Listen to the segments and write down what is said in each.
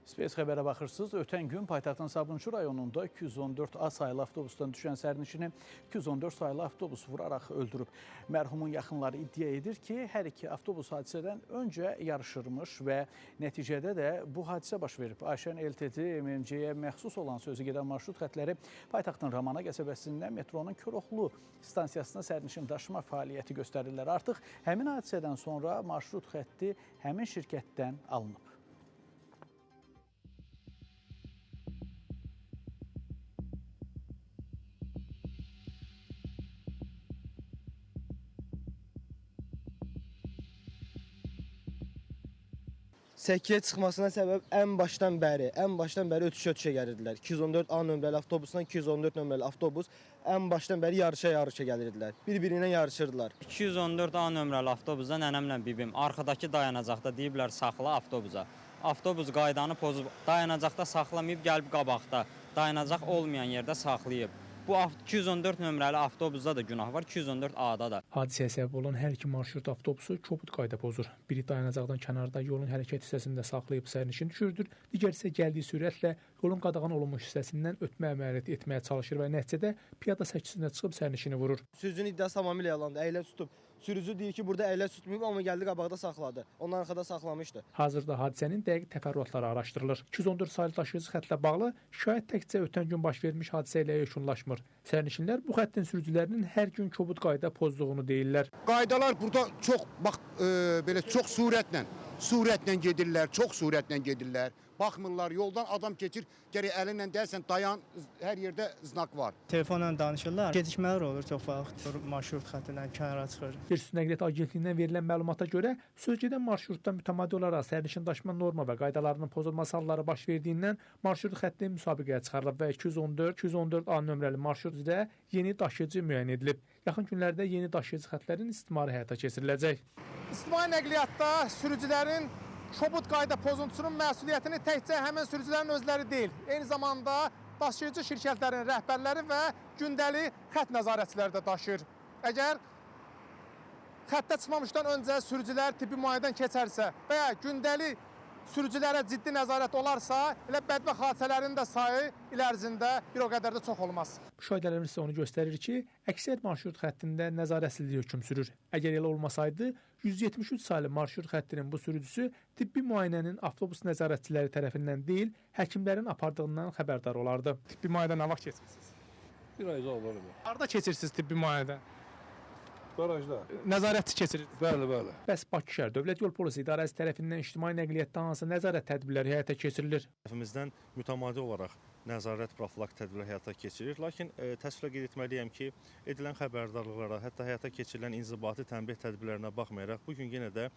Space xəbərə baxırsınız. Ötən gün paytaxtın Sabunçu rayonunda 214A sayılı avtobusdan düşən sərnişini 214 sayılı avtobus vuraraq öldürüb. Mərhumun yaxınları iddia edir ki, hər iki avtobus hadisədən öncə yarışırmış və nəticədə də bu hadisə baş verib. Ayşən LTT MMC-yə məxsus olan sözü gedən marşrut xətləri paytaxtın Ramana qəsəbəsindən metronun Koroğlu stansiyasına sərnişin daşıma fəaliyyəti göstərirlər. Artıq həmin hadisədən sonra marşrut xətti həmin şirkətdən alınıb. Səkiyə çıxmasına səbəb ən başdan bəri ötüşə gəlirdilər. 214A nömrəli avtobusla 214 nömrəli avtobus ən başdan bəri yarışa gəlirdilər. Bir-birinə yarışırdılar. 214A nömrəli avtobusda nənəmlə bibim arxadakı dayanacaqda deyiblər saxla avtobusa. Avtobus qaydanı pozub dayanacaqda saxlamayıb gəlib qabaqda dayanacaq olmayan yerdə saxlayıb. Bu 214 nömrəli avtobusda da günah var, 214A-da da. Hadisəyə səbəb olan hər iki marşrut avtobusu kobud qayda pozur. Biri dayanacaqdan kənarda yolun hərəkət hissəsində saxlayıb sərnişin düşürdür, digər isə gəldiyi sürətlə yolun qadağan olunmuş hissəsindən ötmə əməliyyatı etməyə çalışır və nəticədə piyada səkisinə çıxıb sərnişini vurur. Sürücünün iddiası tamamilə yalandır, əyləc tutub. Sürücü deyir ki, burada əyləc tutmayıb, amma gəldi qabaqda saxladı. Ondan arxada saxlamışdı. Hazırda hadisənin dəqiq təfərrüatları araşdırılır. 214 sayılı daşıyıcı xəttlə bağlı şikayət təkcə ötən gün baş vermiş hadisə ilə yekunlaşmır. Sərnişinlər bu xəttin sürücülərinin hər gün kobud qayda pozduğunu deyirlər. Qaydalar burada çox belə çox sürətlə gedirlər, çox sürətlə gedirlər. Baxmırlar, yoldan adam keçir, gərək əlinlə deyərsən dayan, hər yerdə znak var. Telefonla danışırlar, gecikmələr olur çox vaxt, marşrut xəttindən kənara çıxır. Bir Nəqliyyat Agentliyindən verilən məlumata görə sözgedən marşrutda mütəmadi olaraq sərnişin daşıma norma və qaydalarının pozulması halları baş verdiyindən marşrut xətti müsabiqəyə çıxarılıb və 214A nömrəli marşrut üzrə yeni daşıyıcı müəyyən edilib. Yaxın günlərdə yeni daşıyıcı xətlərin istismarı həyata keçiriləcək. İctimai nəqliyyatda sürücülərin kobud qayda pozuntusunun məsuliyyətini təkcə həmin sürücülərin özləri deyil, eyni zamanda daşıyıcı şirkətlərin rəhbərləri və gündəlik xətt nəzarətçiləri də daşıyır. Əgər xəttə çıxmamışdan öncə sürücülər tibbi müayinədən keçərsə və ya gündəlik sürücülərə ciddi nəzarət olarsa, elə bədbəxt hadisələrin də sayı il ərzində bir o qədər də çox olmaz. Müşahidələrimiz isə onu göstərir ki, əksər marşrut xəttində nəzarətsizlik hökm sürür. Əgər elə olmasaydı, 173 sayılı marşrut xəttinin bu sürücüsü tibbi müayinənin avtobus nəzarətçiləri tərəfindən deyil, həkimlərin apardığından xəbərdar olardı. Tibbi müayinədən nə vaxt keçirsiniz? Bir ay olur. Harada keçirsiniz tibbi müayinədən? Qarajda. Nəzarətçi keçirir. Bəli. Bəs Bakı şəhər Dövlət Yol Polisi İdarəsi tərəfindən ictimai nəqliyyatda hansı nəzarət tədbirləri həyata keçirilir? Tərəfimizdən mütəmadi olaraq nəzarət profilaktik tədbirlər həyata keçirilir. Lakin təəssüflə qeyd etməliyəm ki, edilən xəbərdarlıqlara, hətta həyata keçirilən inzibati tənbih tədbirlərinə baxmayaraq, bu gün yenə də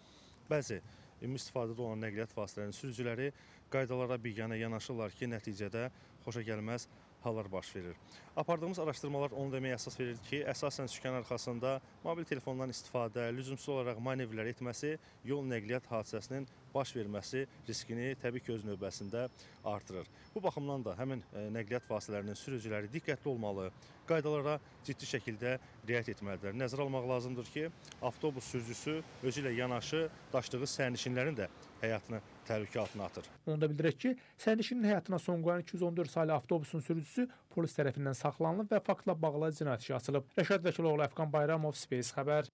bəzi ümumi istifadədə olan nəqliyyat vasitələrinin sürücüləri qaydalara biganə yanaşırlar ki, nəticədə xoşagəlməz hallar baş verir. Apardığımız araşdırmalar onu deməyə əsas verir ki, əsasən sükan arxasında mobil telefondan istifadə, lüzumsuz olaraq manevrlər etməsi yol nəqliyyat hadisəsinin baş verməsi riskini təbii ki, öz növbəsində artırır. Bu baxımdan da həmin nəqliyyat vasitələrinin sürücüləri diqqətli olmalı, qaydalara ciddi şəkildə riayət etməlidirlər. Nəzərə almaq lazımdır ki, avtobus sürücüsü özü ilə yanaşı daşıdığı sərnişinlərin də həyatını təhlükə altına atır. Onu da bildirək ki, sərnişinin həyatına son qoyan 214 sayılı avtobusun sürücüsü polis tərəfindən saxlanılıb və faktla bağlı cinayət işi açılıb. Rəşad Vəkiloğlu, Əfqan Bayramov, Space xəbər.